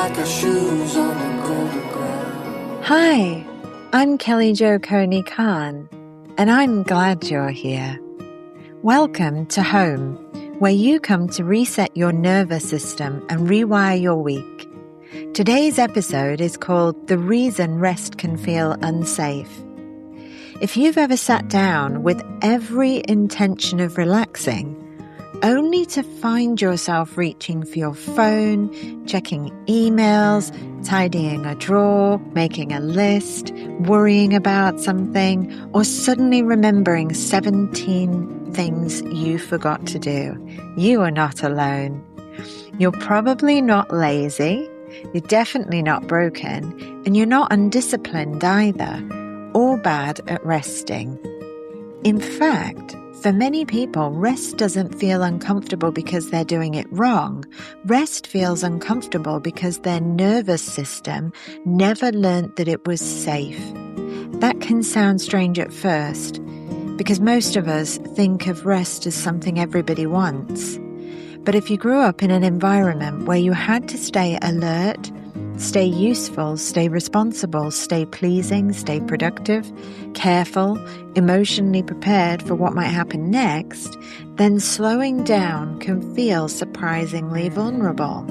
like our shoes on the cold ground. Hi, I'm Kellyjo Coney-Khan, and I'm glad you're here. Welcome to Home, where you come to reset your nervous system and rewire your week. Today's episode is called The Reason Rest Can Feel Unsafe. If you've ever sat down with every intention of relaxing, only to find yourself reaching for your phone, checking emails, tidying a drawer, making a list, worrying about something, or suddenly remembering 17 things you forgot to do, you are not alone. You're probably not lazy, you're definitely not broken, and you're not undisciplined either, or bad at resting. In fact, for many people, rest doesn't feel uncomfortable because they're doing it wrong. Rest feels uncomfortable because their nervous system never learned that it was safe. That can sound strange at first, because most of us think of rest as something everybody wants. But if you grew up in an environment where you had to stay alert, stay useful, stay responsible, stay pleasing, stay productive, careful, emotionally prepared for what might happen next, then slowing down can feel surprisingly vulnerable.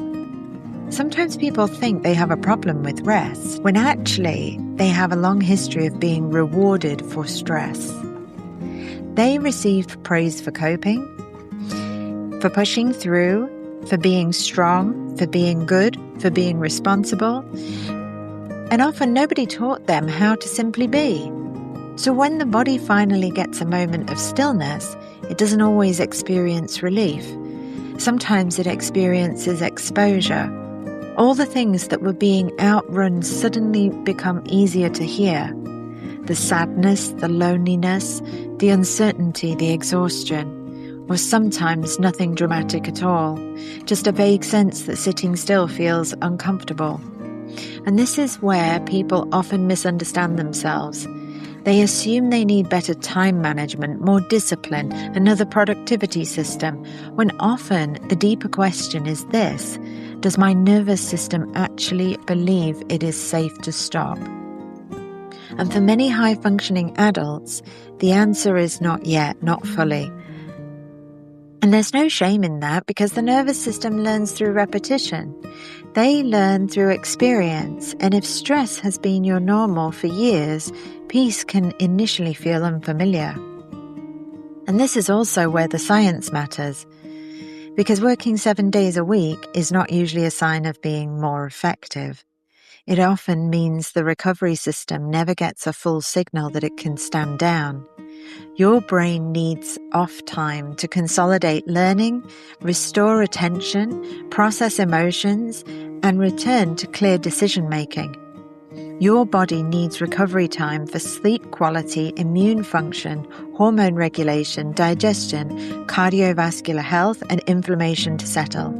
Sometimes people think they have a problem with rest, when actually they have a long history of being rewarded for stress. They received praise for coping, for pushing through, for being strong, for being good, for being responsible, and often nobody taught them how to simply be. So when the body finally gets a moment of stillness, it doesn't always experience relief. Sometimes it experiences exposure. All the things that were being outrun suddenly become easier to hear. The sadness, the loneliness, the uncertainty, the exhaustion. Or sometimes nothing dramatic at all, just a vague sense that sitting still feels uncomfortable. And this is where people often misunderstand themselves. They assume they need better time management, more discipline, another productivity system, when often the deeper question is this: does my nervous system actually believe it is safe to stop? And for many high-functioning adults, the answer is not yet, not fully. And there's no shame in that, because the nervous system learns through repetition. They learn through experience, and if stress has been your normal for years, peace can initially feel unfamiliar. And this is also where the science matters, because working 7 days a week is not usually a sign of being more effective. It often means the recovery system never gets a full signal that it can stand down. Your brain needs off time to consolidate learning, restore attention, process emotions, and return to clear decision-making. Your body needs recovery time for sleep quality, immune function, hormone regulation, digestion, cardiovascular health, and inflammation to settle.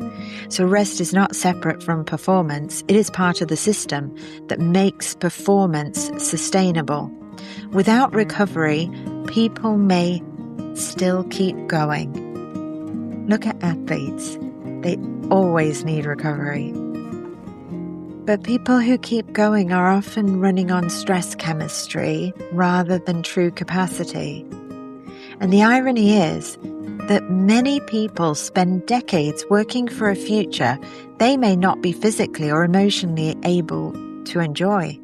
So rest is not separate from performance. It is part of the system that makes performance sustainable. Without recovery, people may still keep going. Look at athletes. They always need recovery. But people who keep going are often running on stress chemistry rather than true capacity. And the irony is that many people spend decades working for a future they may not be physically or emotionally able to enjoy.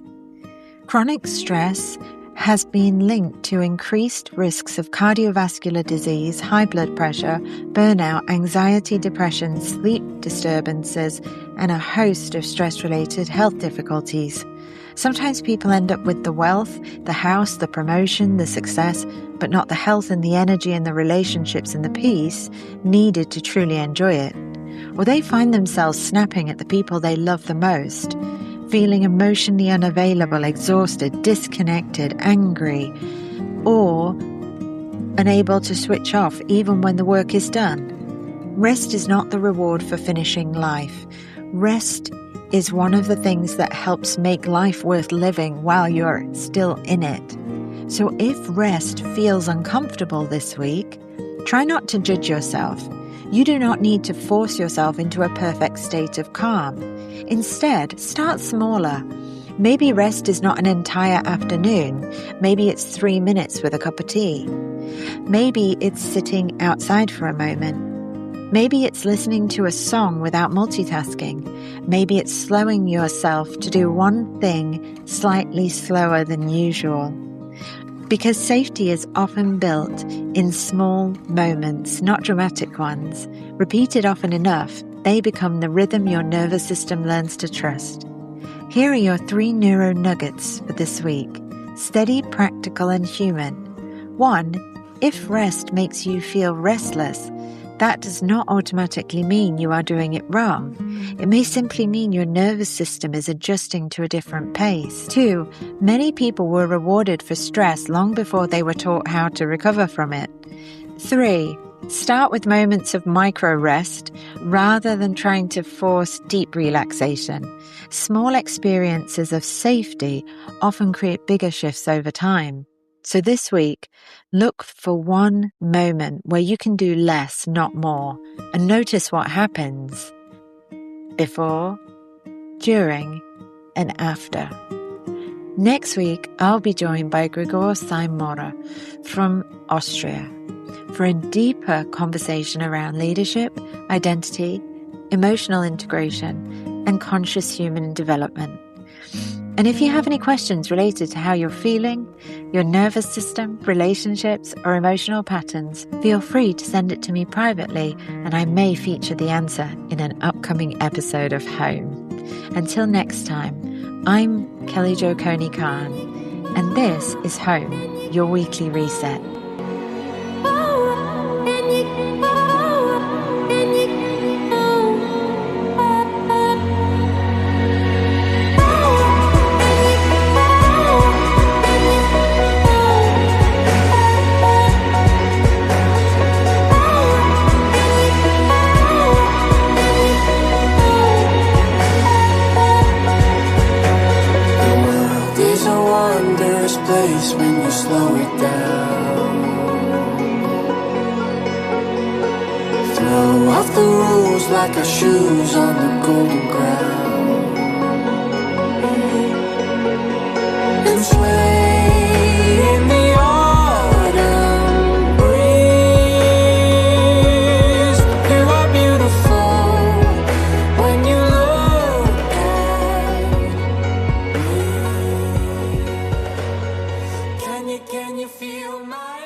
Chronic stress has been linked to increased risks of cardiovascular disease, high blood pressure, burnout, anxiety, depression, sleep disturbances, and a host of stress-related health difficulties. Sometimes people end up with the wealth, the house, the promotion, the success, but not the health and the energy and the relationships and the peace needed to truly enjoy it. Or they find themselves snapping at the people they love the most, feeling emotionally unavailable, exhausted, disconnected, angry, or unable to switch off even when the work is done. Rest is not the reward for finishing life. Rest is one of the things that helps make life worth living while you're still in it. So if rest feels uncomfortable this week, try not to judge yourself. You do not need to force yourself into a perfect state of calm. Instead, start smaller. Maybe rest is not an entire afternoon. Maybe it's 3 minutes with a cup of tea. Maybe it's sitting outside for a moment. Maybe it's listening to a song without multitasking. Maybe it's slowing yourself to do one thing slightly slower than usual. Because safety is often built in small moments, not dramatic ones. Repeated often enough, they become the rhythm your nervous system learns to trust. Here are your 3 neuro nuggets for this week. Steady, practical, and human. 1. If rest makes you feel restless, that does not automatically mean you are doing it wrong. It may simply mean your nervous system is adjusting to a different pace. 2. Many people were rewarded for stress long before they were taught how to recover from it. 3. Start with moments of micro rest rather than trying to force deep relaxation. Small experiences of safety often create bigger shifts over time. So this week, look for one moment where you can do less, not more, and notice what happens before, during, and after. Next week, I'll be joined by Gregor Simora from Austria for a deeper conversation around leadership, identity, emotional integration, and conscious human development. And if you have any questions related to how you're feeling, your nervous system, relationships, or emotional patterns, feel free to send it to me privately, and I may feature the answer in an upcoming episode of Home. Until next time, I'm Kellyjo Coney-Khan, and this is Home, your weekly reset. Place when you slow it down. Throw off the rules like our shoes on the golden ground, and sway in the autumn breeze. You are beautiful when you look at me. Can you feel my